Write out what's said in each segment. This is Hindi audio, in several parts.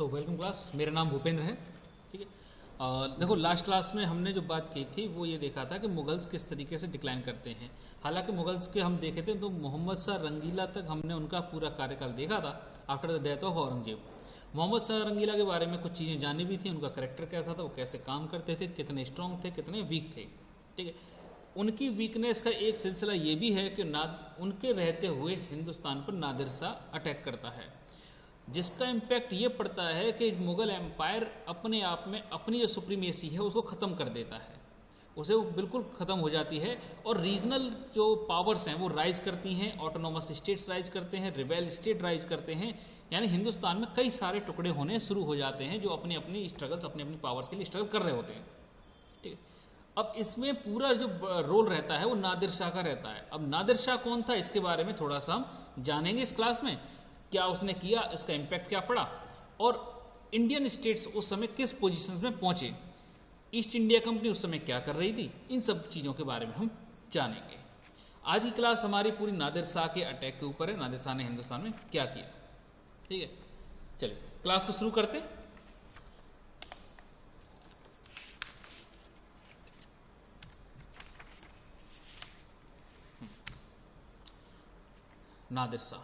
Welcome class. मेरा नाम भूपेंद्र है। ठीक है। देखो, लास्ट क्लास में हमने जो बात की थी वो ये देखा था कि मुगल्स किस तरीके से डिक्लाइन करते हैं। हालांकि मुगल्स के हम देखे थे तो मोहम्मद शाह रंगीला तक हमने उनका पूरा कार्यकाल देखा था after the death of Aurangzeb. Mohammad Shah Rangila के बारे में कुछ चीज़ें जानी भी थी, उनका करेक्टर कैसा था, वो कैसे काम करते थे, कितने स्ट्रांग थे, कितने वीक थे। ठीक है। उनकी वीकनेस का एक सिलसिला ये भी है कि उनके रहते हुए हिंदुस्तान पर नादिर शाह अटैक करता है, जिसका इम्पैक्ट ये पड़ता है कि मुगल एम्पायर अपने आप में अपनी जो सुप्रीमेसी है उसको ख़त्म कर देता है, उसे वो बिल्कुल ख़त्म हो जाती है। और रीजनल जो पावर्स हैं वो राइज करती हैं, ऑटोनोमस स्टेट्स राइज करते हैं, रिबेल स्टेट राइज करते हैं। यानी हिंदुस्तान में कई सारे टुकड़े होने शुरू हो जाते हैं जो अपनी अपनी स्ट्रगल्स, अपनी अपनी पावर्स के लिए स्ट्रगल कर रहे होते हैं। ठीक है। अब इसमें पूरा जो रोल रहता है वो नादिर शाह का रहता है। अब नादिर शाह कौन था, इसके बारे में थोड़ा सा हम जानेंगे इस क्लास में। क्या उसने किया, इसका इम्पैक्ट क्या पड़ा, और इंडियन स्टेट्स उस समय किस पोजीशंस में पहुंचे, ईस्ट इंडिया कंपनी उस समय क्या कर रही थी, इन सब चीज़ों के बारे में हम जानेंगे। आज की क्लास हमारी पूरी नादिर शाह के अटैक के ऊपर है, नादिर शाह ने हिंदुस्तान में क्या किया। ठीक है, चलिए क्लास को शुरू करते हैं। नादिर शाह।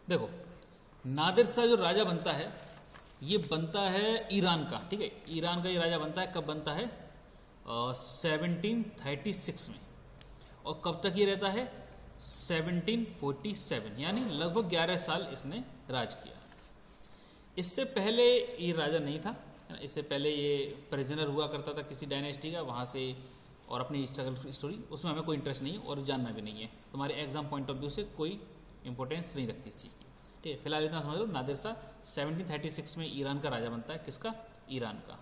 देखो, नादिर शाह जो राजा बनता है ये बनता है ईरान का। ठीक है, ईरान का ये राजा बनता है। कब बनता है? 1736 में। और कब तक ये रहता है? 1747, यानी लगभग 11 साल इसने राज किया। इससे पहले ये राजा नहीं था, इससे पहले ये प्रिजनर हुआ करता था किसी डायनेस्टी का, वहाँ से, और अपनी स्ट्रगल स्टोरी उसमें हमें कोई इंटरेस्ट नहीं है और जानना भी नहीं है, तुम्हारे एग्जाम पॉइंट ऑफ व्यू से कोई इंपॉर्टेंस नहीं रखती इस चीज़ की। ठीक है, फिलहाल इतना समझ लो। नादिर शाह 1736 में ईरान का राजा बनता है। किसका? ईरान का।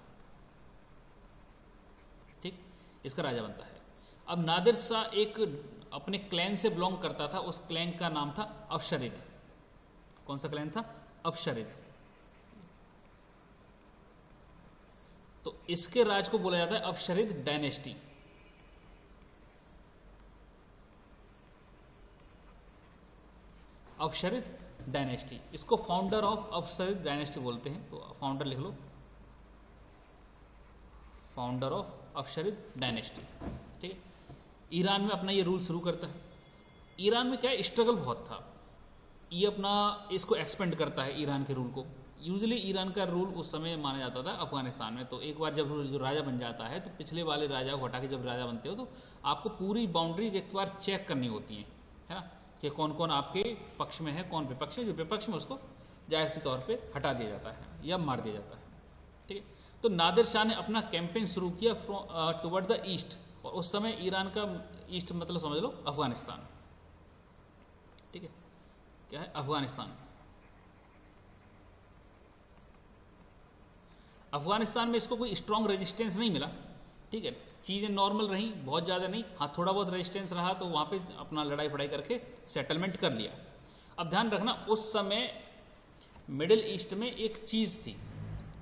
ठीक, इसका राजा बनता है। अब नादिर शाह एक अपने क्लैन से बिलोंग करता था, उस क्लैन का नाम था अफशरिद। कौन सा क्लैन था? अफशरिद। तो इसके राज को बोला जाता है अफशरिद डायनेस्टी। अफशरिद डायनेस्टी, इसको फाउंडर ऑफ अफशरिद डायनेस्टी बोलते हैं। तो फाउंडर लिख लो, फाउंडर ऑफ अफशरिद डायनेस्टी। ठीक है, ईरान में अपना ये रूल शुरू करता है। ईरान में क्या है, स्ट्रगल बहुत था, ये अपना इसको एक्सपेंड करता है ईरान के रूल को। यूजुअली ईरान का रूल उस समय माना जाता था अफगानिस्तान में। तो एक बार जब जो राजा बन जाता है तो पिछले वाले राजा को हटा के जब राजा बनते हो तो आपको पूरी बाउंड्रीज एक बार चेक करनी होती है ना, कि कौन कौन आपके पक्ष में है, कौन विपक्ष में। जो विपक्ष में उसको जाहिर सी तौर पे हटा दिया जाता है या मार दिया जाता है। ठीक है, तो नादिर शाह ने अपना कैंपेन शुरू किया टुवर्ड द ईस्ट, और उस समय ईरान का ईस्ट मतलब समझ लो अफगानिस्तान। ठीक है, क्या है? अफगानिस्तान। अफगानिस्तान में इसको कोई स्ट्रांग रेजिस्टेंस नहीं मिला। ठीक है, चीज़ें नॉर्मल रहीं, बहुत ज़्यादा नहीं। हाँ, थोड़ा बहुत रेजिस्टेंस रहा तो वहाँ पे अपना लड़ाई फड़ाई करके सेटलमेंट कर लिया। अब ध्यान रखना, उस समय मिडिल ईस्ट में एक चीज़ थी।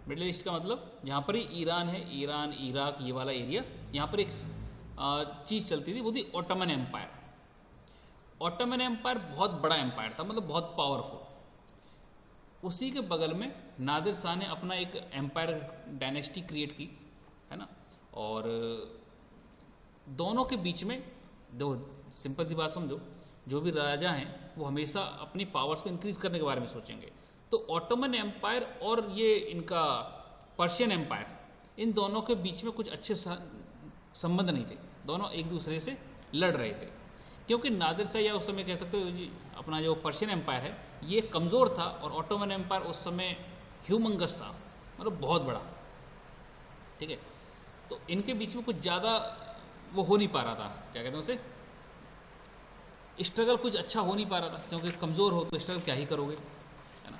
मिडिल ईस्ट का मतलब जहाँ पर ही ईरान है, ईरान, इराक, ये वाला एरिया, यहाँ पर एक चीज़ चलती थी, वो थी ऑटोमन एम्पायर। ऑटोमन एम्पायर बहुत बड़ा एम्पायर था, मतलब बहुत पावरफुल। उसी के बगल में नादिर शाह ने अपना एक एम्पायर डायनेस्टी क्रिएट की, है ना। और दोनों के बीच में दो सिंपल सी बात समझो, जो भी राजा हैं वो हमेशा अपनी पावर्स को इंक्रीज करने के बारे में सोचेंगे। तो ऑटोमन एम्पायर और ये इनका पर्शियन एम्पायर, इन दोनों के बीच में कुछ अच्छे संबंध नहीं थे, दोनों एक दूसरे से लड़ रहे थे। क्योंकि नादिर शाह, या उस समय कह सकते हो जी, अपना जो पर्शियन एम्पायर है ये कमज़ोर था, और ऑटोमन एम्पायर उस समय ह्यूमंगस था, मतलब बहुत बड़ा। ठीक है, तो इनके बीच में कुछ ज़्यादा वो हो नहीं पा रहा था, क्या कहते हैं उसे, स्ट्रगल कुछ अच्छा हो नहीं पा रहा था, क्योंकि कमज़ोर हो तो स्ट्रगल क्या ही करोगे, है ना।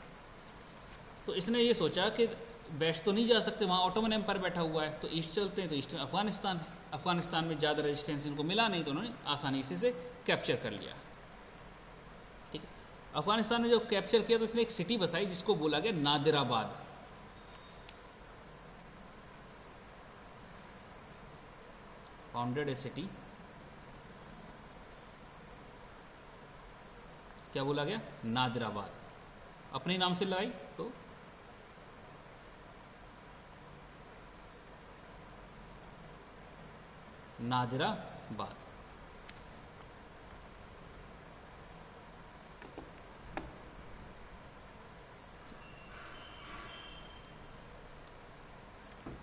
तो इसने ये सोचा कि वेस्ट तो नहीं जा सकते, वहाँ ऑटोमन एम्पायर बैठा हुआ है, तो ईस्ट चलते हैं। तो ईस्ट में अफगानिस्तान है, अफगानिस्तान में ज़्यादा रेजिस्टेंस इनको मिला नहीं, तो उन्होंने आसानी से कैप्चर कर लिया। ठीक है, अफगानिस्तान ने जो कैप्चर किया तो इसने एक सिटी बसाई जिसको बोला गया नादिराबाद। फाउंडेड ए सिटी, क्या बोला गया? नादिराबाद। अपने नाम से लगाई तो नादिराबाद।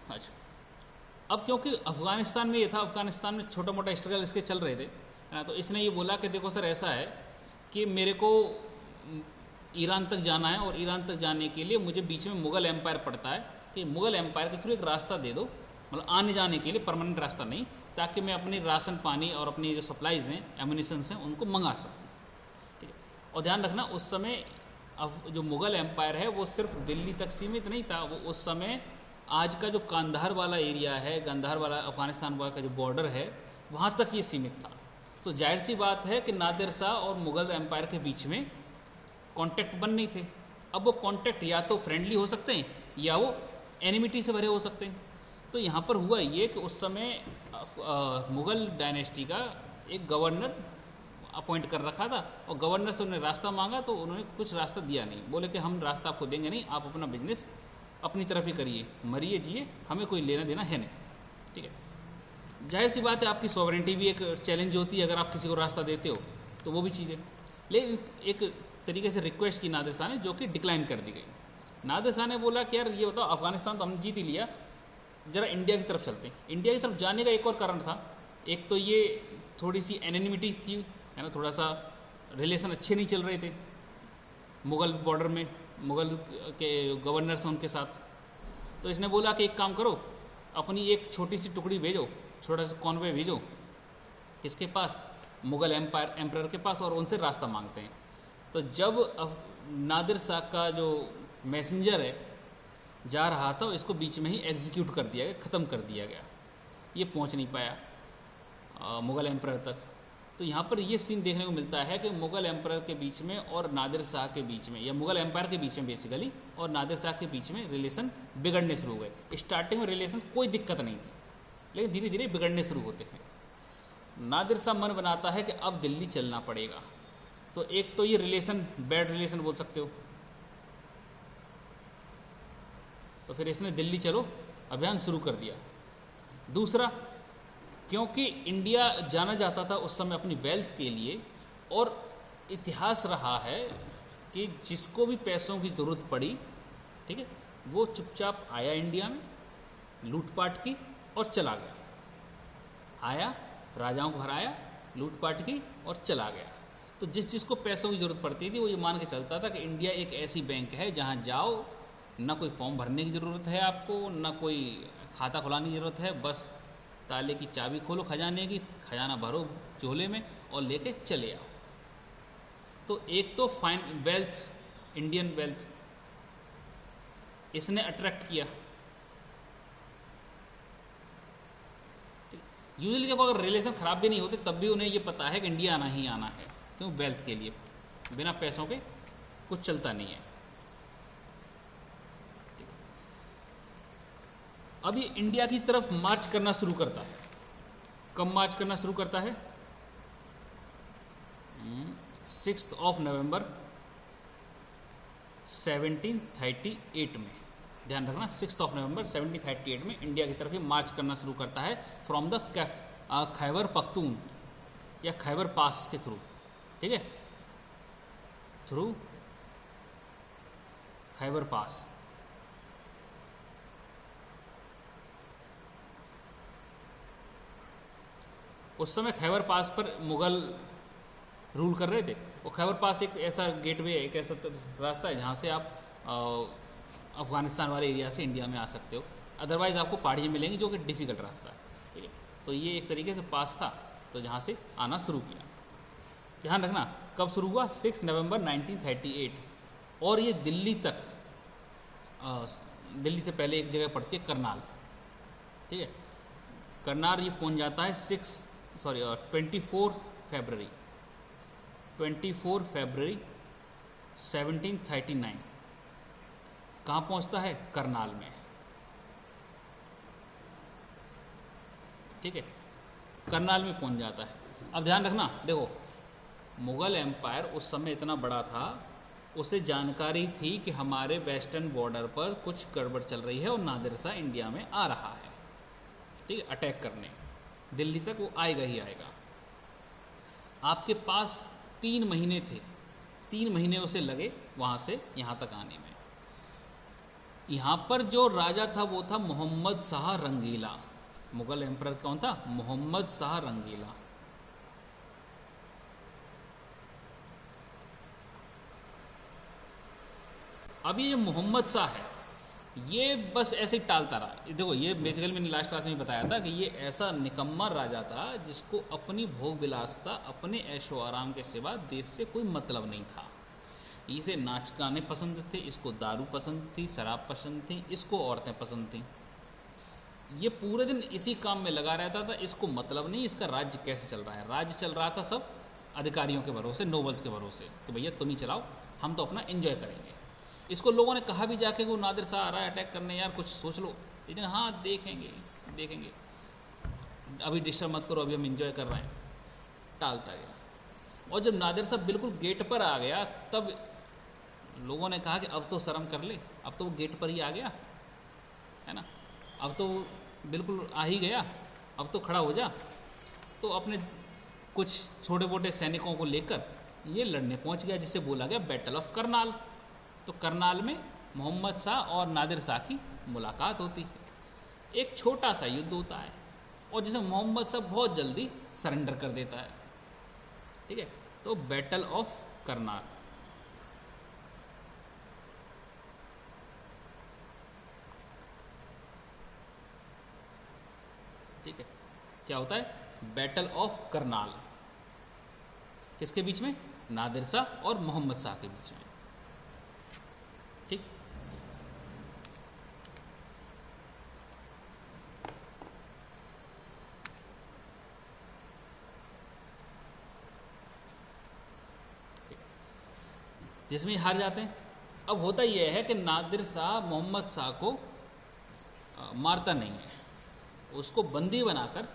अच्छा, अब क्योंकि अफगानिस्तान में ये था, अफगानिस्तान में छोटा मोटा स्ट्रगल इसके चल रहे थे, है ना, तो इसने ये बोला कि देखो सर ऐसा है कि मेरे को ईरान तक जाना है और ईरान तक जाने के लिए मुझे बीच में मुग़ल एम्पायर पड़ता है, कि मुग़ल एम्पायर के थ्रू एक रास्ता दे दो, मतलब आने जाने के लिए परमानेंट रास्ता नहीं, ताकि मैं अपनी राशन पानी और अपनी जो सप्लाईज़ हैं, एमुनिशंस हैं, उनको मंगा सकूँ। ठीक है, और ध्यान रखना उस समय जो मुग़ल एम्पायर है वो सिर्फ दिल्ली तक सीमित नहीं था, वो उस समय आज का जो कांधार वाला एरिया है, गंधार वाला अफ़गानिस्तान वाला का जो बॉर्डर है, वहाँ तक ये सीमित था। तो जाहिर सी बात है कि नादिर शाह और मुग़ल एम्पायर के बीच में कॉन्टैक्ट बन नहीं थे। अब वो कॉन्टैक्ट या तो फ्रेंडली हो सकते हैं या वो एनिमिटी से भरे हो सकते हैं। तो यहाँ पर हुआ ये कि उस समय मुग़ल डायनेस्टी का एक गवर्नर अपॉइंट कर रखा था, और गवर्नर से उन्होंने रास्ता मांगा तो उन्होंने कुछ रास्ता दिया नहीं, बोले कि हम रास्ता आपको देंगे नहीं, आप अपना बिजनेस अपनी तरफ ही करिए, मरिए जिए, हमें कोई लेना देना है नहीं। ठीक है, जाहिर सी बात है आपकी सॉवरेंटी भी एक चैलेंज होती है, अगर आप किसी को रास्ता देते हो तो वो भी चीज़ें, लेकिन एक तरीके से रिक्वेस्ट की नादिर शाह ने, जो कि डिक्लाइन कर दी गई। नादिर शाह ने बोला कि यार ये बताओ, अफगानिस्तान तो हमने जीत ही लिया, जरा इंडिया की तरफ चलते हैं। इंडिया की तरफ जाने का एक और कारण था, एक तो ये थोड़ी सी एनिमिटी थी, है ना, थोड़ा सा रिलेशन अच्छे नहीं चल रहे थे मुग़ल बॉर्डर में, मुग़ल के गवर्नर से उनके साथ। तो इसने बोला कि एक काम करो, अपनी एक छोटी सी टुकड़ी भेजो, छोटा सा कॉन्वे भेजो, किसके पास? मुग़ल एम्पायर के पास, और उनसे रास्ता मांगते हैं। तो जब नादिर शाह का जो मैसेंजर है जा रहा था, इसको बीच में ही एग्जीक्यूट कर दिया गया, ख़त्म कर दिया गया, ये पहुंच नहीं पाया मुग़ल एम्पायर तक। तो यहाँ पर ये सीन देखने को मिलता है कि मुग़ल एम्पायर के बीच में और नादिर शाह के बीच में, या मुग़ल एम्पायर के बीच में बेसिकली और नादिर शाह के बीच में रिलेशन बिगड़ने शुरू हो गए। स्टार्टिंग में रिलेशन कोई दिक्कत नहीं थी, लेकिन धीरे धीरे बिगड़ने शुरू होते हैं। नादिर शाह मन बनाता है कि अब दिल्ली चलना पड़ेगा। तो एक तो ये रिलेशन बैड रिलेशन बोल सकते हो, तो फिर इसने दिल्ली चलो अभियान शुरू कर दिया। दूसरा, क्योंकि इंडिया जाना जाता था उस समय अपनी वेल्थ के लिए, और इतिहास रहा है कि जिसको भी पैसों की ज़रूरत पड़ी, ठीक है, वो चुपचाप आया इंडिया में, लूटपाट की और चला गया। आया, राजाओं को हराया, लूटपाट की और चला गया। तो जिसको पैसों की ज़रूरत पड़ती थी वो ये मान के चलता था कि इंडिया एक ऐसी बैंक है जहाँ जाओ, ना कोई फॉर्म भरने की ज़रूरत है आपको, ना कोई खाता खुलाने की ज़रूरत है, बस ताले की चाबी खोलो खजाने की, खजाना भरो झोले में और लेके चले आओ। तो एक तो फाइन वेल्थ, इंडियन वेल्थ इसने अट्रैक्ट किया। यूजुअली जब अगर रिलेशन ख़राब भी नहीं होते तब भी उन्हें ये पता है कि इंडिया आना ही आना है, क्यों? वेल्थ के लिए, बिना पैसों के कुछ चलता नहीं है। अब ये इंडिया की तरफ मार्च करना शुरू करता है। कब मार्च करना शुरू करता है? 6 नवंबर 1738 में। ध्यान रखना, 6 नवंबर 1738 में इंडिया की तरफ ही मार्च करना शुरू करता है फ्रॉम द खैबर पख्तून या खैबर पास के थ्रू। ठीक है, थ्रू खैबर पास। उस समय खैबर पास पर मुगल रूल कर रहे थे। और खैबर पास एक ऐसा गेटवे है, एक ऐसा रास्ता है जहाँ से आप अफ़गानिस्तान वाले एरिया से इंडिया में आ सकते हो, अदरवाइज़ आपको पहाड़ियाँ मिलेंगी जो कि डिफ़िकल्ट रास्ता है। ठीक है, तो ये एक तरीके से पास था, तो जहाँ से आना शुरू किया। ध्यान रखना कब शुरू हुआ? 6 नवंबर 1938। और ये दिल्ली तक, दिल्ली से पहले एक जगह पड़ती है करनाल। ठीक है, करनाल ये पहुँच जाता है 24 फरवरी 24 फरवरी 1739 कहाँ पहुंचता है? करनाल में। ठीक है, करनाल में पहुंच जाता है। अब ध्यान रखना, देखो मुगल एम्पायर उस समय इतना बड़ा था, उसे जानकारी थी कि हमारे वेस्टर्न बॉर्डर पर कुछ गड़बड़ चल रही है और नादिर शाह इंडिया में आ रहा है। ठीक है, अटैक करने दिल्ली तक वो आएगा ही आएगा। आपके पास 3 महीने थे, 3 महीने उसे लगे वहाँ से यहाँ तक आने में। यहाँ पर जो राजा था वो था मोहम्मद शाह रंगीला। मुगल एम्परर कौन था? मोहम्मद शाह रंगीला। अब ये मोहम्मद शाह है, ये बस ऐसे ही टालता रहा। देखो ये बेसिकली मैंने लास्ट क्लास में बताया था कि ये ऐसा निकम्मा राजा था जिसको अपनी भोग विलासता, अपने ऐशो आराम के सिवा देश से कोई मतलब नहीं था। इसे नाच गाने पसंद थे, इसको दारू पसंद थी, शराब पसंद थी, इसको औरतें पसंद थीं। ये पूरे दिन इसी काम में लगा रहता था, इसको मतलब नहीं इसका राज्य कैसे चल रहा है। राज्य चल रहा था सब अधिकारियों के भरोसे, नोबल्स के भरोसे, तो भैया तुम ही चलाओ, हम तो अपना एंजॉय करेंगे। इसको लोगों ने कहा भी जाके वो नादिर शाह आ रहा है अटैक करने, यार कुछ सोच लो। लेकिन हाँ देखेंगे, अभी डिस्टर्ब मत करो, अभी हम एंजॉय कर रहे हैं। टालता गया और जब नादिर शाह बिल्कुल गेट पर आ गया तब लोगों ने कहा कि अब तो शर्म कर ले, अब तो वो गेट पर ही आ गया है ना, अब तो बिल्कुल आ ही गया, अब तो खड़ा हो जा। तो अपने कुछ छोटे मोटे सैनिकों को लेकर ये लड़ने पहुंच गया, जिसे बोला गया बैटल ऑफ करनाल। तो करनाल में मोहम्मद शाह और नादिर शाह की मुलाकात होती है। एक छोटा सा युद्ध होता है और जिसमें मोहम्मद शाह बहुत जल्दी सरेंडर कर देता है। ठीक है, तो बैटल ऑफ करनाल। ठीक है, क्या होता है? Battle of Karnal. किसके बीच में? नादिर शाह और मोहम्मद शाह के बीच में। ठीक, जिसमें हार जाते हैं। अब होता यह है कि नादिर शाह मोहम्मद शाह को मारता नहीं है, उसको बंदी बनाकर,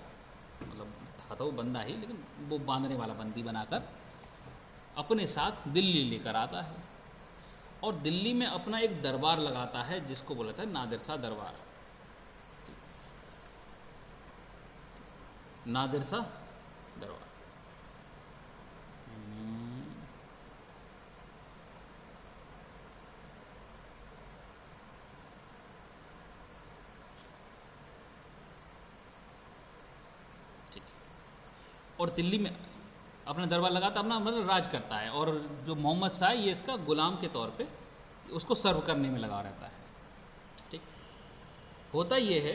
मतलब था तो वो बंदा ही, लेकिन वो बांधने वाला बंदी बनाकर अपने साथ दिल्ली लेकर आता है और दिल्ली में अपना एक दरबार लगाता है जिसको बोला था नादिर शाह दरबार। नादिर शाह दरबार। ठीक, और दिल्ली में अपना दरबार लगाता, अपना मतलब राज करता है। और जो मोहम्मद शाह ये इसका गुलाम के तौर पे उसको सर्व करने में लगा रहता है। ठीक, होता ये है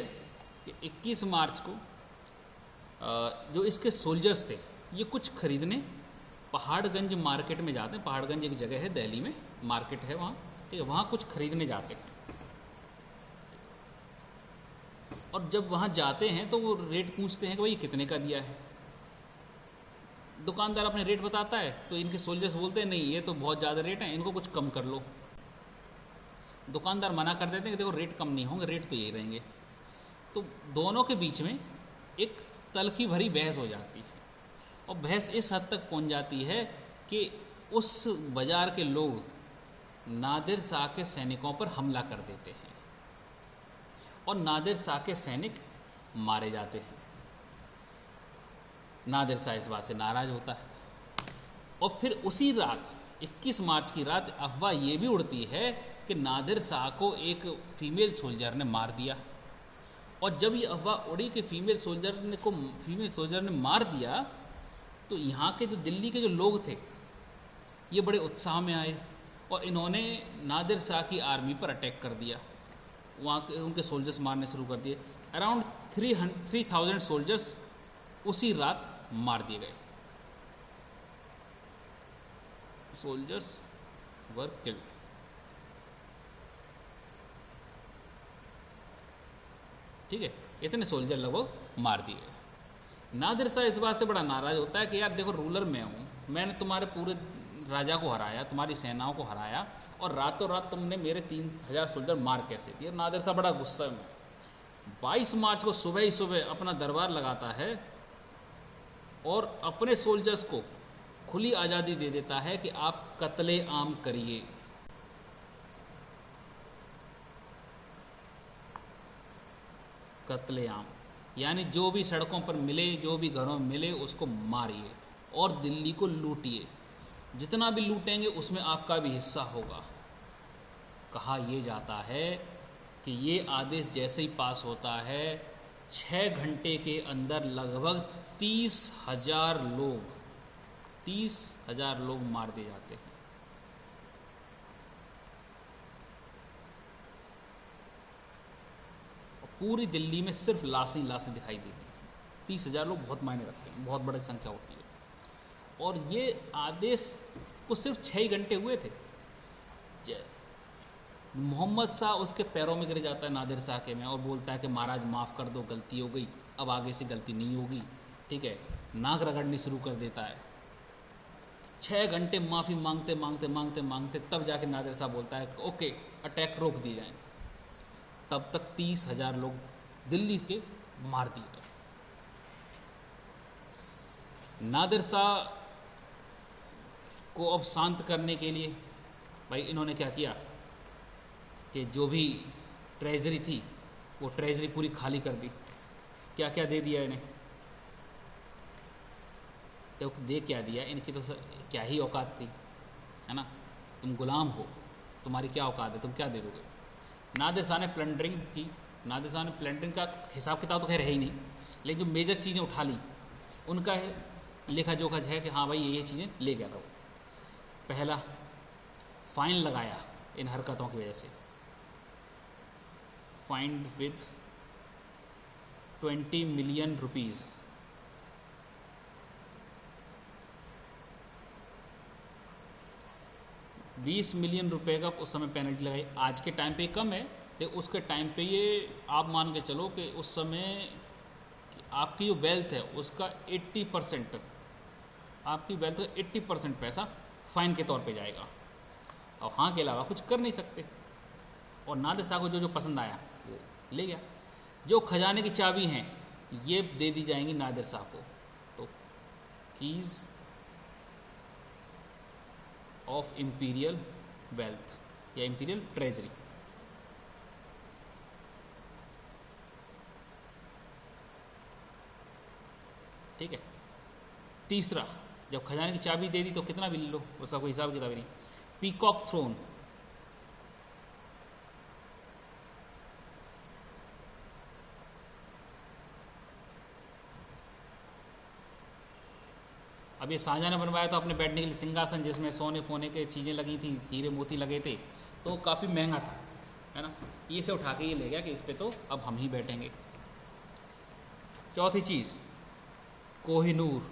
कि 21 मार्च को जो इसके सोल्जर्स थे ये कुछ खरीदने पहाड़गंज मार्केट में जाते हैं। पहाड़गंज एक जगह है दिल्ली में, मार्केट है वहाँ। ठीक है, वहाँ कुछ खरीदने जाते हैं और जब वहाँ जाते हैं तो वो रेट पूछते हैं कि भाई कितने का दिया है। दुकानदार अपने रेट बताता है तो इनके सोल्जर्स बोलते हैं नहीं ये तो बहुत ज़्यादा रेट है, इनको कुछ कम कर लो। दुकानदार मना कर देते हैं कि देखो रेट कम नहीं होंगे, रेट तो यही रहेंगे। तो दोनों के बीच में एक तलखी भरी बहस हो जाती है और बहस इस हद तक पहुंच जाती है कि उस बाजार के लोग नादिर शाह के सैनिकों पर हमला कर देते हैं और नादिर शाह के सैनिक मारे जाते हैं। नादिर शाह इस बात से नाराज होता है और फिर उसी रात 21 मार्च की रात अफवाह ये भी उड़ती है कि नादिर शाह को एक फीमेल सोल्जर ने मार दिया। और जब ये अफवाह उड़ी कि फीमेल सोल्जर ने मार दिया तो यहाँ के जो दिल्ली के जो लोग थे ये बड़े उत्साह में आए और इन्होंने नादिर शाह की आर्मी पर अटैक कर दिया। वहाँ के उनके सोल्जर्स मारने शुरू कर दिए। अराउंड 3,000 सोल्जर्स उसी रात मार दिए गए। Soldiers were killed. ठीक है, इतने सोल्जर लगभग मार दिए गए। नादिर शाह इस बात से बड़ा नाराज होता है कि यार देखो रूलर मैं हूँ, मैंने तुम्हारे पूरे राजा को हराया, तुम्हारी सेनाओं को हराया, और रातों रात तुमने मेरे 3000 सोल्जर मार कैसे दिए। नादिर शाह बड़ा गुस्सा में 22 मार्च को सुबह ही सुबह अपना दरबार लगाता है और अपने सोल्जर्स को खुली आज़ादी दे देता है कि आप कत्ले आम करिए। कत्ले आम यानी जो भी सड़कों पर मिले, जो भी घरों में मिले, उसको मारिए और दिल्ली को लूटिए। जितना भी लूटेंगे उसमें आपका भी हिस्सा होगा। कहा यह जाता है कि ये आदेश जैसे ही पास होता है 6 घंटे के अंदर लगभग 30,000 लोग मार दिए जाते हैं। पूरी दिल्ली में सिर्फ लाशें दिखाई देती हैं। 30,000 लोग बहुत मायने रखते हैं, बहुत बड़ी संख्या होती है। और ये आदेश को सिर्फ 6 घंटे हुए थे। मोहम्मद शाह उसके पैरों में गिर जाता है नादिर शाह के में और बोलता है कि महाराज माफ़ कर दो, गलती हो गई, अब आगे से गलती नहीं होगी, ठीक है। नाक रगड़नी शुरू कर देता है। 6 घंटे माफ़ी मांगते मांगते मांगते मांगते तब जाके नादिर शाह बोलता है ओके अटैक रोक दिए जाए। तब तक 30,000 लोग दिल्ली के मार दिए गए। नादिर शाह को अब शांत करने के लिए भाई इन्होंने क्या किया कि जो भी ट्रेजरी थी वो ट्रेजरी पूरी खाली कर दी। क्या क्या दे दिया इन्हें, तो दे क्या दिया, इनकी तो क्या ही औकात थी, है ना। तुम गुलाम हो, तुम्हारी क्या औकात है, तुम क्या दे दोगे। नादिर शाह ने प्लंडरिंग की। नादिर शाह ने प्लंडरिंग का हिसाब किताब तो खैर है ही नहीं, लेकिन जो मेजर चीज़ें उठा ली उनका लेखा जोखा है कि हाँ भाई ये चीज़ें ले गया था वो। पहला, फाइन लगाया इन हरकतों की वजह से, find with 20 million rupees. $20 million का उस समय पेनल्टी लगाई। आज के टाइम पे कम है, लेकिन उसके टाइम पे ये आप मान के चलो कि उस समय आपकी जो वेल्थ है उसका 80%, आपकी वेल्थ का 80% पैसा फाइन के तौर पे जाएगा। और हाँ के अलावा कुछ कर नहीं सकते। और नादिर शाह को जो जो पसंद आया वो ले गया। जो खजाने की चाबी हैं ये दे दी जाएंगी नादिर शाह को। तो कीज़ ऑफ इंपीरियल वेल्थ या इंपीरियल ट्रेजरी। ठीक है। तीसरा, जब खजाने की चाबी दे दी तो कितना भी ले लो, उसका कोई हिसाब किताब नहीं। पीकॉक थ्रोन, अब ये शाहजहां ने बनवाया था अपने बैठने के लिए सिंहासन, जिसमें सोने फोने के चीज़ें लगी थी, हीरे मोती लगे थे, तो काफ़ी महंगा था, है ना। ये से उठा के ये ले गया कि इस पे तो अब हम ही बैठेंगे। चौथी चीज़, कोहिनूर।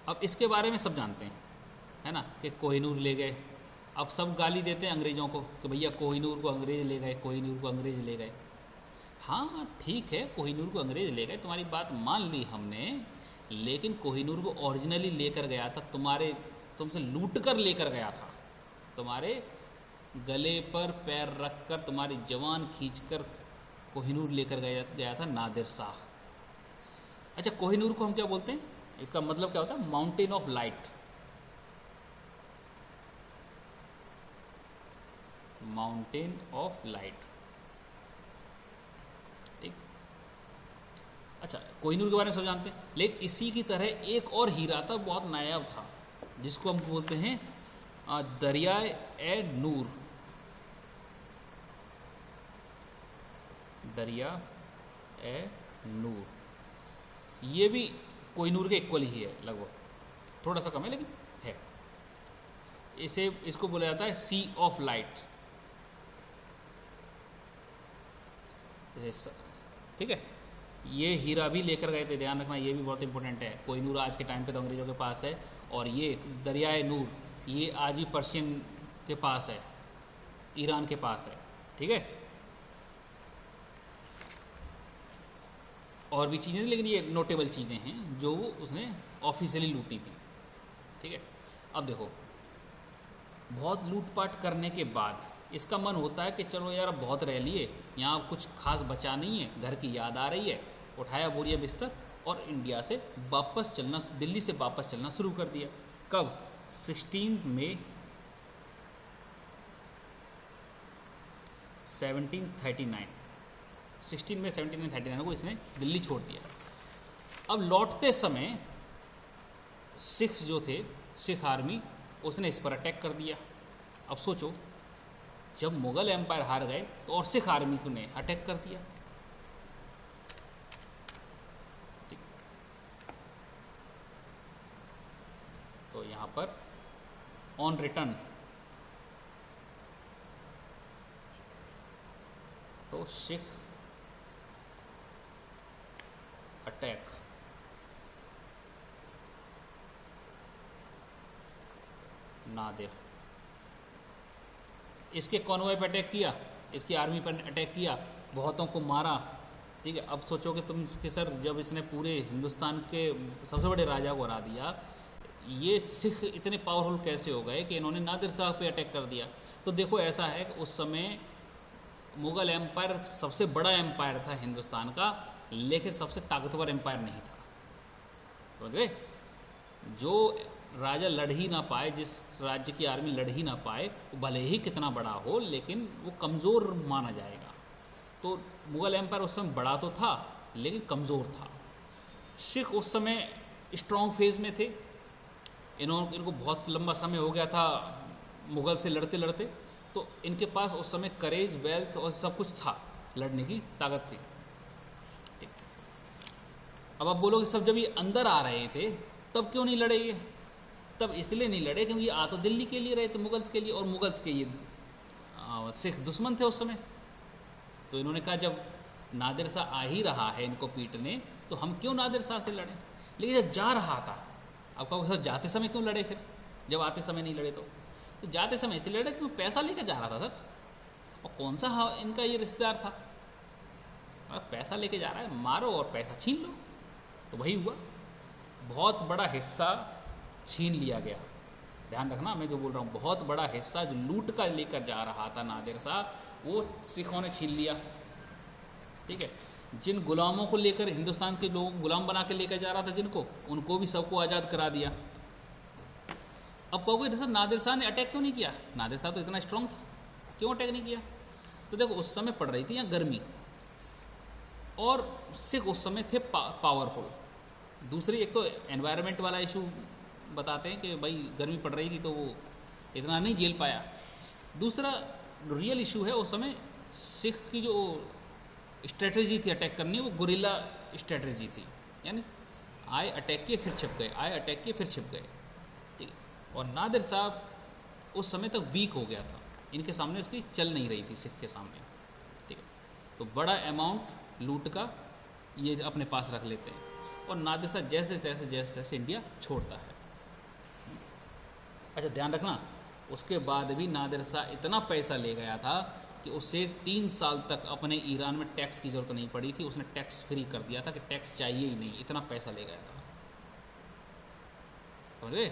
अब इसके बारे में सब जानते हैं, है ना, कि कोहिनूर ले गए। अब सब गाली देते हैं अंग्रेज़ों को कि भैया कोहिनूर को अंग्रेज़ ले गए, कोहिनूर को अंग्रेज़ ले गए। हाँ ठीक है, कोहिनूर को अंग्रेज ले गए, तुम्हारी बात मान ली हमने, लेकिन कोहिनूर को ओरिजिनली लेकर गया था तुमसे लूट कर लेकर गया था। तुम्हारे गले पर पैर रखकर, तुम्हारी जवान खींचकर कोहिनूर लेकर गया था नादिर शाह। अच्छा, कोहिनूर को हम क्या बोलते हैं, इसका मतलब क्या होता है, mountain of light. Mountain of light, ठीक। अच्छा, कोहिनूर के बारे में सब जानते हैं, लेकिन इसी की तरह एक और हीरा था, बहुत नायाब था, जिसको हम बोलते हैं दरियाए ए नूर। दरिया ए नूर, ये भी कोहिनूर के इक्वल ही है, लगभग थोड़ा सा कम है लेकिन है। इसको बोला जाता है सी ऑफ लाइट। ठीक है, ये हीरा भी लेकर गए थे, ध्यान रखना, ये भी बहुत इंपॉर्टेंट है। कोहिनूर आज के टाइम पे तो अंग्रेजों के पास है, और ये दरियाए नूर ये आज भी पर्शियन के पास है, ईरान के पास है, ठीक है। और भी चीज़ें, लेकिन ये नोटेबल चीज़ें हैं जो उसने ऑफिशियली लूटी थी। ठीक है। अब देखो, बहुत लूटपाट करने के बाद इसका मन होता है कि चलो यार अब बहुत रह लिए, यहाँ कुछ खास बचा नहीं है, घर की याद आ रही है, उठाया बोरिया बिस्तर और इंडिया से वापस चलना, दिल्ली से वापस चलना शुरू कर दिया। कब? 16 मई 1739, 16 मई 1739 को इसने दिल्ली छोड़ दिया। अब लौटते समय सिख जो थे, सिख आर्मी, उसने इस पर अटैक कर दिया। अब सोचो, जब मुगल एम्पायर हार गए तो और सिख आर्मी को ने अटैक कर दिया। ठीक। तो यहां पर ऑन रिटर्न तो सिख अटैक नादिर, इसके कॉन्वॉय पर अटैक किया, इसकी आर्मी पर अटैक किया, बहुतों को मारा। ठीक है। अब सोचोगे तुम इसके सर, जब इसने पूरे हिंदुस्तान के सबसे बड़े राजा को हरा दिया, ये सिख इतने पावरफुल कैसे हो गए कि इन्होंने नादिर साहब पे अटैक कर दिया। तो देखो ऐसा है कि उस समय मुगल एम्पायर सबसे बड़ा एम्पायर था हिंदुस्तान का, लेकिन सबसे ताकतवर एम्पायर नहीं था। समझ गए? जो राजा लड़ ही ना पाए, जिस राज्य की आर्मी लड़ ही ना पाए, वो भले ही कितना बड़ा हो लेकिन वो कमज़ोर माना जाएगा। तो मुगल एम्पायर उस समय बड़ा तो था लेकिन कमज़ोर था। सिख उस समय स्ट्रॉन्ग फेज में थे, इनको बहुत लंबा समय हो गया था मुगल से लड़ते लड़ते, तो इनके पास उस समय करेज, वेल्थ और सब कुछ था, लड़ने की ताकत थी। ठीक। अब आप बोलोगे सब जब ये अंदर आ रहे थे तब क्यों नहीं लड़े ये? तब इसलिए नहीं लड़े क्योंकि ये आ तो दिल्ली के लिए रहे थे, मुगल्स के लिए, और मुगल्स के ये सिख दुश्मन थे उस समय। तो इन्होंने कहा जब नादिर शाह आ ही रहा है इनको पीटने, तो हम क्यों नादिर शाह से लड़ें। लेकिन जब जा रहा था, आप कहोगे जाते समय क्यों लड़े फिर, जब आते समय नहीं लड़े? तो जाते समय इसलिए लड़े क्योंकि पैसा लेकर जा रहा था सर, और कौन सा इनका ये रिश्तेदार था, पैसा लेके जा रहा है, मारो और पैसा छीन लो। तो वही हुआ, बहुत बड़ा हिस्सा छीन लिया गया। ध्यान रखना मैं जो बोल रहा हूँ, बहुत बड़ा हिस्सा जो लूट का लेकर जा रहा था नादिर शाह, वो सिखों ने छीन लिया। ठीक है। जिन गुलामों को लेकर हिंदुस्तान के लोग गुलाम बना के लेकर जा रहा था जिनको, उनको भी सबको आज़ाद करा दिया। अब कहोगे सर नादिर शाह ने अटैक क्यों नहीं किया? नादिर शाह तो इतना स्ट्रांग था, क्यों अटैक नहीं किया? तो देखो उस समय पड़ रही थी यहाँ गर्मी, और सिख उस समय थे पावरफुल। दूसरी एक तो एनवायरनमेंट वाला इशू बताते हैं कि भाई गर्मी पड़ रही थी तो वो इतना नहीं झेल पाया। दूसरा रियल इशू है उस समय सिख की जो स्ट्रेटजी थी अटैक करनी, वो गुरिल्ला स्ट्रेटजी थी, यानी आए अटैक किए फिर छिप गए, आए अटैक किए फिर छिप गए। ठीक है। और नादिर साहब उस समय तक वीक हो गया था, इनके सामने उसकी चल नहीं रही थी सिख के सामने। ठीक है। तो बड़ा अमाउंट लूट का ये अपने पास रख लेते हैं, और नादिर शाह जैसे तैसे इंडिया छोड़ता है। अच्छा ध्यान रखना, उसके बाद भी नादिर शाह इतना पैसा ले गया था कि उसे 3 साल तक अपने ईरान में टैक्स की जरूरत नहीं पड़ी थी, उसने टैक्स फ्री कर दिया था कि टैक्स चाहिए ही नहीं, इतना पैसा ले गया था। समझे?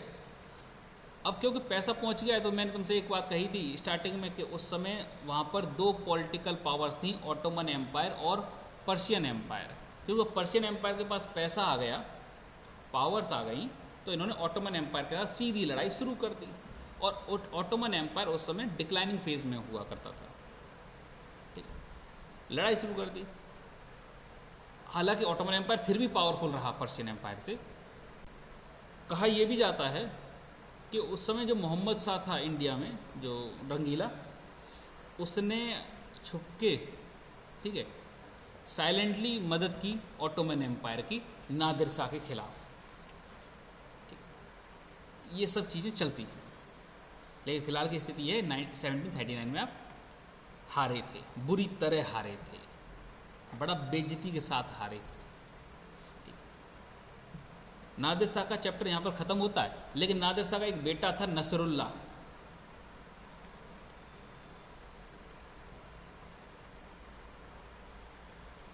अब क्योंकि पैसा पहुंच गया है, तो मैंने तुमसे एक बात कही थी स्टार्टिंग में कि उस समय वहाँ पर 2 पॉलिटिकल पावर्स थी, ऑटोमन एम्पायर और पर्शियन एम्पायर। क्योंकि पर्शियन एम्पायर के पास पैसा आ गया, पावर्स आ गई, तो इन्होंने ऑटोमन एम्पायर के साथ सीधी लड़ाई शुरू कर दी। और ऑटोमन एम्पायर उस समय डिक्लाइनिंग फेज में हुआ करता था। ठीक, लड़ाई शुरू कर दी। हालांकि ऑटोमन एम्पायर फिर भी पावरफुल रहा पर्शियन एम्पायर से। कहा यह भी जाता है कि उस समय जो मोहम्मद शाह था इंडिया में, जो रंगीला, उसने छुपके, ठीक है, साइलेंटली मदद की ऑटोमन एम्पायर की नादिर शाह के खिलाफ। ये सब चीज़ें चलती हैं, लेकिन फिलहाल की स्थिति ये 1739 में आप हारे थे, बुरी तरह हारे थे, बड़ा बेइज्जती के साथ हारे थे। नादिर शाह का चैप्टर यहाँ पर ख़त्म होता है, लेकिन नादिर शाह का एक बेटा था नसरुल्लाह।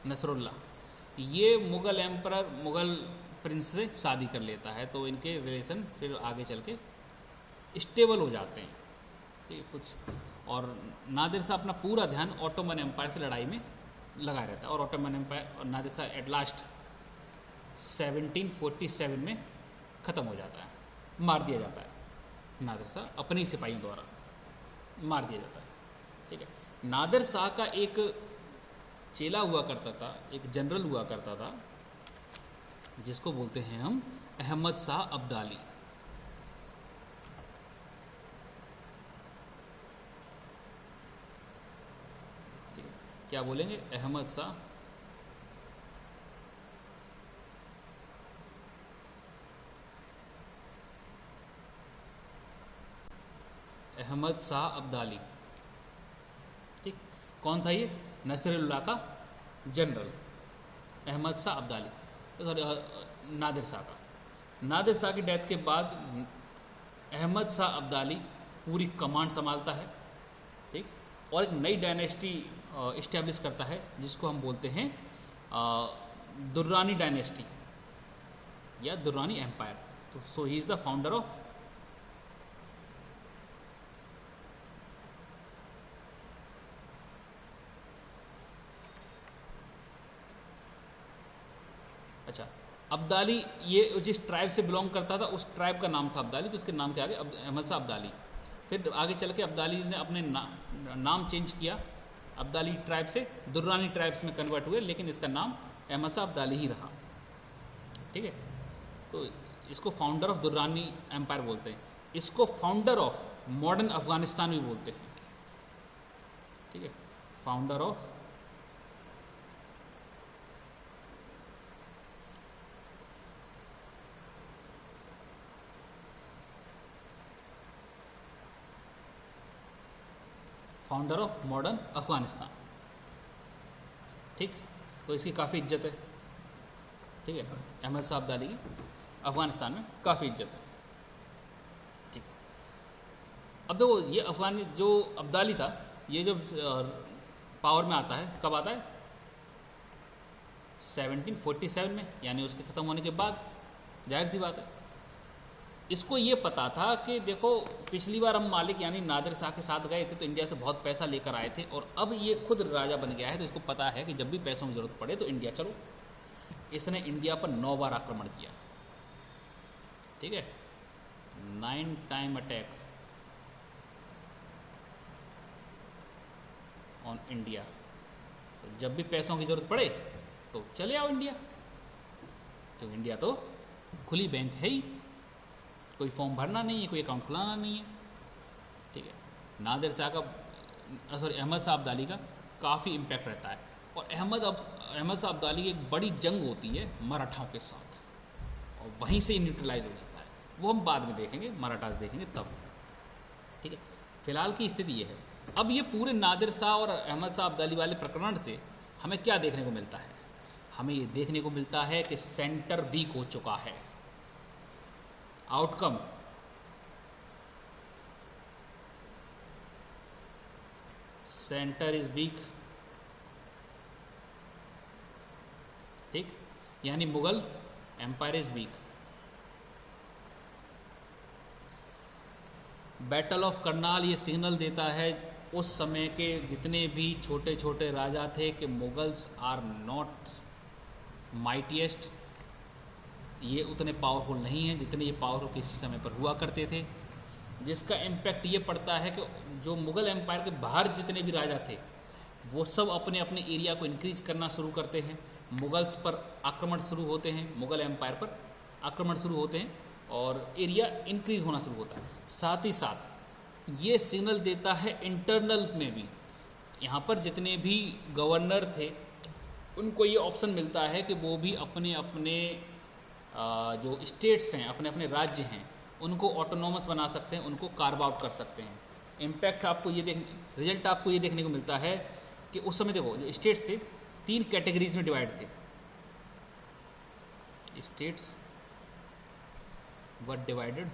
नसरुल्लाह ये मुगल एम्परर, मुगल प्रिंस से शादी कर लेता है, तो इनके रिलेशन फिर आगे चल के स्टेबल हो जाते हैं। ठीक है कुछ, और नादिर शाह अपना पूरा ध्यान ऑटोमन एम्पायर से लड़ाई में लगा रहता है, और ऑटोमन एम्पायर और नादिर शाह एट लास्ट 1747 में ख़त्म हो जाता है, मार दिया जाता है। नादिर शाह अपने ही सिपाहियों द्वारा मार दिया जाता है। ठीक है, नादिर शाह का एक चेला हुआ करता था, एक जनरल हुआ करता था, जिसको बोलते हैं हम अहमद शाह अब्दाली। ठीक है, क्या बोलेंगे? अहमद शाह अब्दाली। ठीक, कौन था ये? नसरुल्लाह का जनरल अहमद शाह अब्दाली, सॉरी नादिर शाह का। नादिर शाह की डेथ के बाद अहमद शाह अब्दाली पूरी कमांड संभालता है। ठीक, और एक नई डायनेस्टी इस्टेब्लिश करता है, जिसको हम बोलते हैं दुर्रानी डायनेस्टी या दुर्रानी एम्पायर। तो so he is the founder of अच्छा अब्दाली, ये जिस ट्राइब से बिलोंग करता था उस ट्राइब का नाम था अब्दाली, तो उसके नाम के आगे अहमद शाह अब्दाली। फिर आगे चल के अब्दालीज ने अपने नाम चेंज किया, अब्दाली ट्राइब से दुर्रानी ट्राइब्स में कन्वर्ट हुए, लेकिन इसका नाम अहमद शाह अब्दाली ही रहा। ठीक है, तो इसको फाउंडर ऑफ दुर्रानी एम्पायर बोलते हैं, इसको फाउंडर ऑफ मॉडर्न अफगानिस्तान भी बोलते हैं। ठीक है, फाउंडर ऑफ मॉडर्न अफगानिस्तान। ठीक, तो इसकी काफ़ी इज्जत है। ठीक है, अहमद शाह अब्दाली की अफगानिस्तान में काफ़ी इज्जत है। ठीक, अब देखो ये अफगानी जो अब्दाली था, ये जब पावर में आता है, कब आता है? 1747 में, यानी उसके ख़त्म होने के बाद। जाहिर सी बात है, इसको ये पता था कि देखो पिछली बार हम मालिक यानी नादिर शाह के साथ गए थे तो इंडिया से बहुत पैसा लेकर आए थे, और अब ये खुद राजा बन गया है, तो इसको पता है कि जब भी पैसों की ज़रूरत पड़े तो इंडिया चलो। इसने इंडिया पर 9 बार आक्रमण किया। ठीक है, 9 टाइम अटैक ऑन इंडिया। तो जब भी पैसों की ज़रूरत पड़े तो चले आओ इंडिया, तो इंडिया तो खुली बैंक है ही, कोई फॉर्म भरना नहीं है, कोई अकाउंट खुलाना नहीं है। ठीक है, नादिर शाह का अहमद शाह अब्दाली का काफ़ी इम्पैक्ट रहता है, और अहमद शाह अब्दाली की एक बड़ी जंग होती है मराठाओं के साथ, और वहीं से न्यूट्रलाइज हो जाता है। वो हम बाद में देखेंगे, मराठास देखेंगे तब। ठीक है, फिलहाल की स्थिति ये है। अब ये पूरे नादिर शाह और अहमद शाह अब्दाली वाले प्रकरण से हमें क्या देखने को मिलता है? हमें ये देखने को मिलता है कि सेंटर वीक हो चुका है। Outcome centre is weak. ठीक, यानी Mughal empire is weak. Battle of Karnal ये सिग्नल देता है उस समय के जितने भी छोटे छोटे राजा थे कि मुगल्स आर नॉट माइटिएस्ट, ये उतने पावरफुल नहीं हैं जितने ये पावरफुल किसी समय पर हुआ करते थे। जिसका इम्पैक्ट ये पड़ता है कि जो मुग़ल एम्पायर के बाहर जितने भी राजा थे वो सब अपने अपने एरिया को इंक्रीज करना शुरू करते हैं, मुगल्स पर आक्रमण शुरू होते हैं, मुग़ल एम्पायर पर आक्रमण शुरू होते हैं और एरिया इंक्रीज होना शुरू होता है। साथ ही साथ ये सिग्नल देता है इंटरनल में भी, यहाँ पर जितने भी गवर्नर थे उनको ये ऑप्शन मिलता है कि वो भी अपने अपने जो स्टेट्स हैं, अपने अपने राज्य हैं, उनको ऑटोनोमस बना सकते हैं, उनको कार्व आउट कर सकते हैं। इम्पैक्ट आपको ये रिजल्ट आपको ये देखने को मिलता है कि उस समय देखो जो स्टेट्स थे 3 कैटेगरीज में डिवाइड थे। स्टेट्स वर डिवाइडेड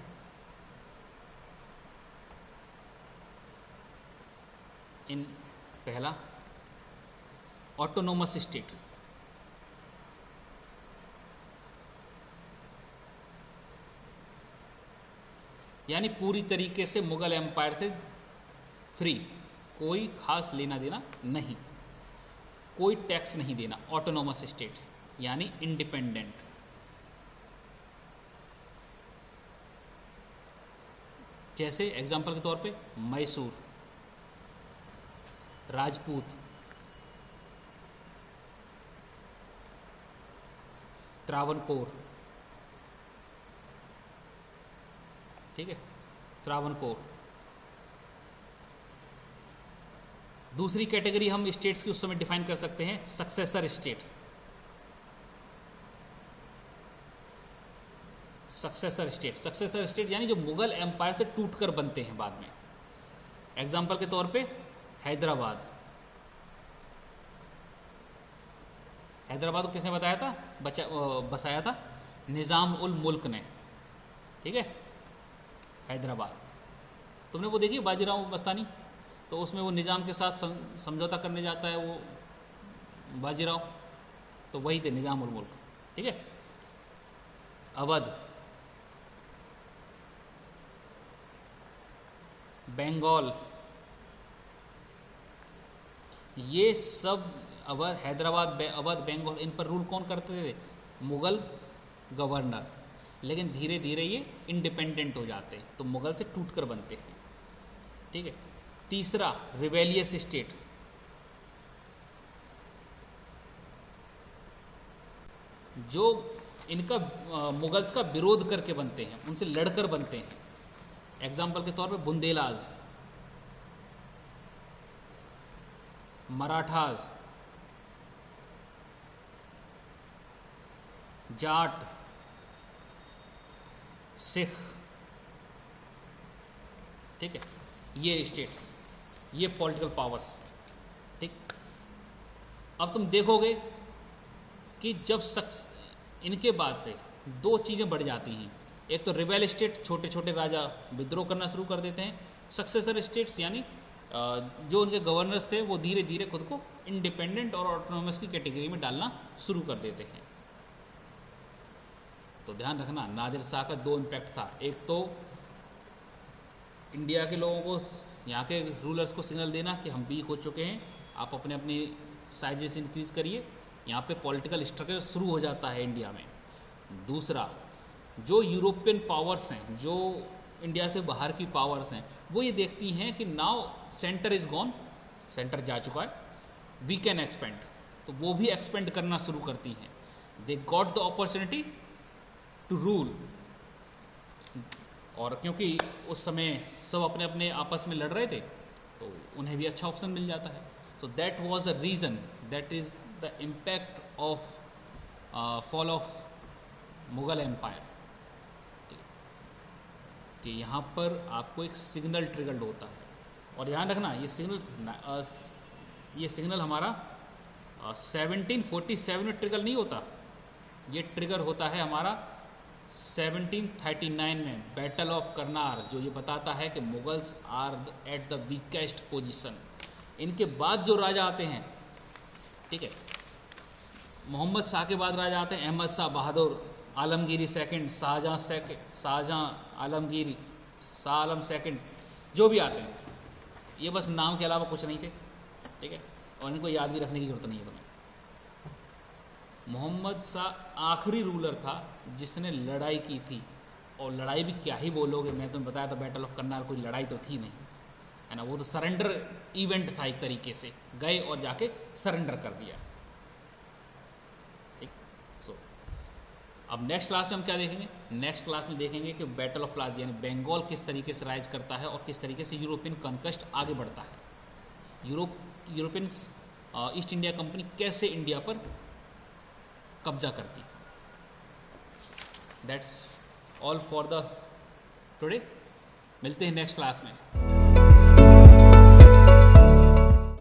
इन पहला ऑटोनोमस स्टेट, यानी पूरी तरीके से मुगल एम्पायर से फ्री, कोई खास लेना देना नहीं, कोई टैक्स नहीं देना, ऑटोनोमस स्टेट यानी इंडिपेंडेंट। जैसे एग्जांपल के तौर पे मैसूर, राजपूत, त्रावणकोर, ठीक है, त्रावणकोर। दूसरी कैटेगरी हम स्टेट्स की उस समय डिफाइन कर सकते हैं सक्सेसर स्टेट। सक्सेसर स्टेट यानी जो मुगल एम्पायर से टूटकर बनते हैं बाद में। एग्जाम्पल के तौर पे हैदराबाद को किसने बताया था, बसाया था निजाम उल मुल्क ने, ठीक है। हैदराबाद तुमने वो देखी बाजीराव मस्तानी, तो उसमें वो निजाम के साथ समझौता करने जाता है वो बाजीराव, तो वही थे निजाम उल मुल्क, ठीक है। अवध, बंगाल, ये सब अवध, हैदराबाद, अवध, बंगाल, इन पर रूल कौन करते थे, मुगल गवर्नर। लेकिन धीरे धीरे ये इंडिपेंडेंट हो जाते हैं, तो मुगल से टूटकर बनते हैं, ठीक है। तीसरा रिबेलियस स्टेट, जो इनका मुगल्स का विरोध करके बनते हैं, उनसे लड़कर बनते हैं। एग्जाम्पल के तौर पे बुंदेलाज, मराठाज, जाट, सिख, ठीक है। ये स्टेट्स, ये पॉलिटिकल पावर्स, ठीक। अब तुम देखोगे कि जब इनके बाद से दो चीजें बढ़ जाती हैं। एक तो रिबेल स्टेट, छोटे छोटे राजा विद्रोह करना शुरू कर देते हैं। सक्सेसर स्टेट्स यानी जो उनके गवर्नर्स थे वो धीरे धीरे खुद को इंडिपेंडेंट और ऑटोनोमस की कैटेगरी में डालना शुरू कर देते हैं। तो ध्यान रखना, नादिर शाह का दो इम्पैक्ट था। एक तो इंडिया के लोगों को, यहाँ के रूलर्स को सिग्नल देना कि हम वीक हो चुके हैं, आप अपने अपनी साइजेस इंक्रीज करिए। यहाँ पे पॉलिटिकल स्ट्रक्चर शुरू हो जाता है इंडिया में। दूसरा, जो यूरोपियन पावर्स हैं, जो इंडिया से बाहर की पावर्स हैं, वो ये देखती हैं कि now centre is gone, centre जा चुका है, वी कैन एक्सपेंड, तो वो भी एक्सपेंड करना शुरू करती हैं। They got the opportunity to rule, और क्योंकि उस समय सब अपने अपने आपस में लड़ रहे थे, तो उन्हें भी अच्छा ऑप्शन मिल जाता है। So that was the reason, that is the impact of fall of Mughal empire. कि यहाँ पर आपको एक सिग्नल ट्रिगर्ड होता है, और ध्यान रखना ये सिग्नल हमारा 1747 में ट्रिगर नहीं होता, ये ट्रिगर होता है हमारा 1739 में, बैटल ऑफ करनार, जो ये बताता है कि Mughals are at the weakest position. इनके बाद जो राजा आते हैं, ठीक है, मोहम्मद शाह के बाद राजा आते हैं अहमद शाह बहादुर, आलमगीरी सेकंड, शाहजहां आलमगीरी, शाह आलम सेकंड, जो भी आते हैं, ये बस नाम के अलावा कुछ नहीं थे, ठीक है, और इनको याद भी रखने की जरूरत नहीं है तुम्हें। मोहम्मद शाह आखिरी रूलर था जिसने लड़ाई की थी, और लड़ाई भी क्या ही बोलोगे, मैं तुम्हें बताया था बैटल ऑफ करनार कोई लड़ाई तो थी नहीं, है ना, वो तो सरेंडर इवेंट था, एक तरीके से गए और जाके सरेंडर कर दिया। ठीक, सो अब नेक्स्ट क्लास में हम क्या देखेंगे, नेक्स्ट क्लास में देखेंगे कि बैटल ऑफ प्लाजी यानी बंगाल किस तरीके से राइज करता है और किस तरीके से यूरोपियन कॉन्क्वेस्ट आगे बढ़ता है, यूरोपियन ईस्ट इंडिया कंपनी कैसे इंडिया पर कब्जा करती है। That's all for the today, मिलते हैं नेक्स्ट क्लास में।